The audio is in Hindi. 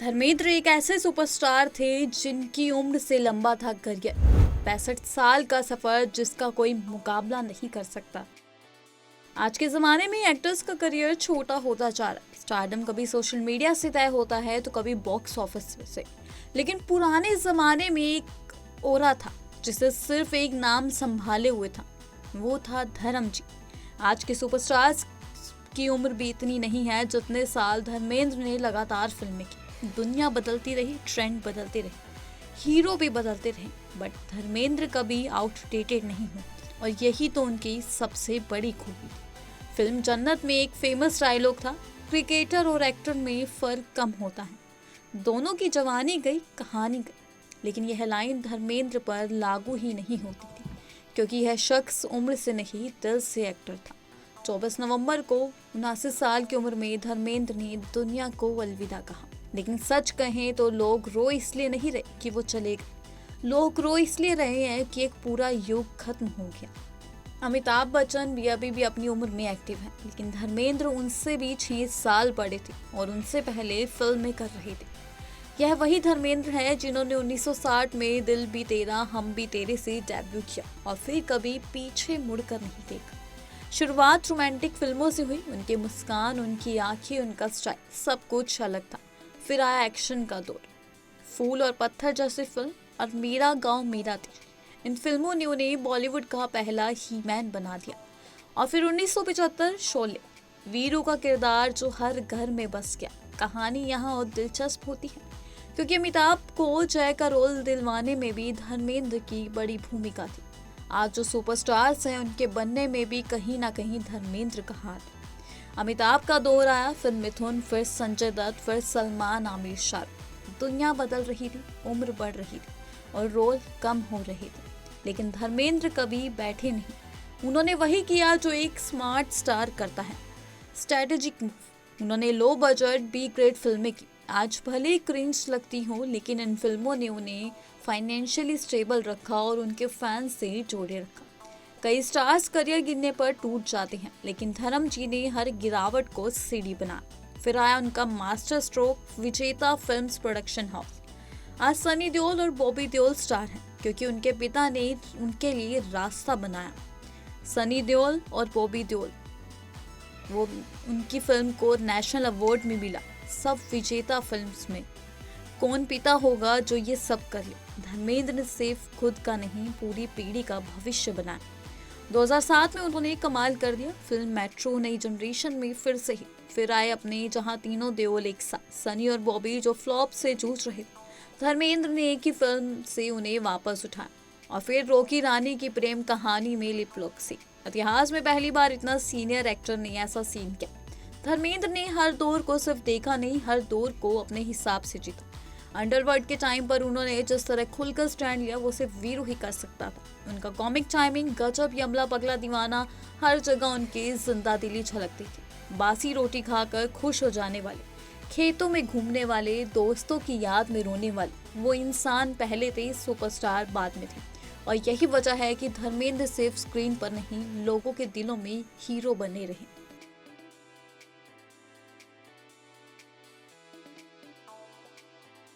धर्मेंद्र एक ऐसे सुपरस्टार थे जिनकी उम्र से लंबा था करियर। 65 साल का सफर जिसका कोई मुकाबला नहीं कर सकता। आज के जमाने में एक्टर्स का करियर छोटा होता जा रहा है। स्टारडम कभी सोशल मीडिया से तय होता है तो कभी बॉक्स ऑफिस से। लेकिन पुराने जमाने में एक ओरा था जिसे सिर्फ एक नाम संभाले हुए था, वो था धर्म जी। आज के सुपरस्टार्स की उम्र भी इतनी नहीं है जितने साल धर्मेंद्र ने लगातार फिल्में की। दुनिया बदलती रही, ट्रेंड बदलते रहे, हीरो भी बदलते रहे, बट धर्मेंद्र कभी आउटडेटेड नहीं हुए और यही तो उनकी सबसे बड़ी खूबी थी। फिल्म जन्नत में एक फेमस डायलॉग था, क्रिकेटर और एक्टर में फर्क कम होता है, दोनों की जवानी गई कहानी गई। लेकिन यह लाइन धर्मेंद्र पर लागू ही नहीं होती थी क्योंकि यह शख्स उम्र से नहीं दिल से एक्टर था। 24 नवंबर को 79 साल की उम्र में धर्मेंद्र ने दुनिया को अलविदा कहा। लेकिन सच कहें तो लोग रो इसलिए नहीं रहे कि वो चले गए, लोग रो इसलिए रहे हैं कि एक पूरा युग खत्म हो गया। अमिताभ बच्चन भी अभी भी अपनी उम्र में एक्टिव हैं, लेकिन धर्मेंद्र उनसे भी 6 साल बड़े थे और उनसे पहले फिल्में कर रहे थे। यह वही धर्मेंद्र है जिन्होंने 1960 में दिल भी तेरा हम भी तेरे से डेब्यू किया और फिर कभी पीछे मुड़कर नहीं देखा। शुरुआत रोमांटिक फिल्मों से हुई, उनकी मुस्कान, उनकी आंखें, उनका स्टाइल सब कुछ अलग था। फिर आया एक्शन का दौर, फूल और पत्थर जैसी फिल्म और मेरा गांव मेरा देश। इन फिल्मों ने उन्हें बॉलीवुड का पहला ही मैन बना दिया। और फिर 1975 शोले, वीरू का किरदार जो हर घर में बस गया। कहानी यहाँ और दिलचस्प होती है क्योंकि अमिताभ को जय का रोल दिलवाने में भी धर्मेंद्र की बड़ी भूमिका थी। आज जो सुपरस्टार्स हैं उनके बनने में भी कहीं ना कहीं धर्मेंद्र का हाथ। अमिताभ का दौर आया, फिर मिथुन, फिर संजय दत्त, फिर सलमान, आमिर, शाहरुख। दुनिया बदल रही थी, उम्र बढ़ रही थी और रोल कम हो रहे थे, लेकिन धर्मेंद्र कभी बैठे नहीं। उन्होंने वही किया जो एक स्मार्ट स्टार करता है, स्ट्रेटेजिक मूव। उन्होंने लो बजट बी ग्रेड फिल्में की। आज भले क्रिंज लगती हो, लेकिन इन फिल्मों ने उन्हें फाइनेंशियली स्टेबल रखा और उनके फैंस से जोड़े रखा। कई स्टार्स करियर गिरने पर टूट जाते हैं, लेकिन धर्म जी ने हर गिरावट को सीढ़ी बनाया। फिर आया उनका मास्टर स्ट्रोक, विजेता फिल्म्स प्रोडक्शन हाउस। आज सनी देओल और बॉबी देओल स्टार हैं क्योंकि उनके पिता ने उनके लिए रास्ता बनाया। सनी देओल और बॉबी देओल, वो उनकी फिल्म को नेशनल अवार्ड में मिला, सब विजेता फिल्म्स में। कौन पिता होगा जो ये सब कर ले। धर्मेंद्र ने सिर्फ खुद का नहीं, पूरी पीढ़ी का भविष्य बनाया। 2007 में उन्होंने कमाल कर दिया। फिल्म मेट्रो नई जनरेशन में फिर से ही। फिर आए अपने जहां तीनों देओल एक साथ, सनी और बॉबी जो फ्लॉप से जूझ रहे थे। धर्मेंद्र ने एक ही फिल्म से उन्हें वापस उठाया और फिर रॉकी रानी की प्रेम कहानी में लिप लॉक सी। इतिहास में पहली बार इतना सीनियर एक्टर ने ऐसा सीन किया। धर्मेंद्र ने हर दौर को सिर्फ देखा नहीं, हर दौर को अपने हिसाब से जीता। अंडरवर्ल्ड के टाइम पर उन्होंने जिस तरह खुलकर स्टैंड लिया वो सिर्फ वीरू ही कर सकता था। उनका कॉमिक टाइमिंग गजब, यमला पगला दीवाना, हर जगह उनकी जिंदा दिली झलकती थी। बासी रोटी खाकर खुश हो जाने वाले, खेतों में घूमने वाले, दोस्तों की याद में रोने वाले, वो इंसान पहले थे, सुपरस्टार बाद में थे। और यही वजह है कि धर्मेंद्र सिर्फ स्क्रीन पर नहीं, लोगों के दिलों में हीरो बने रहे।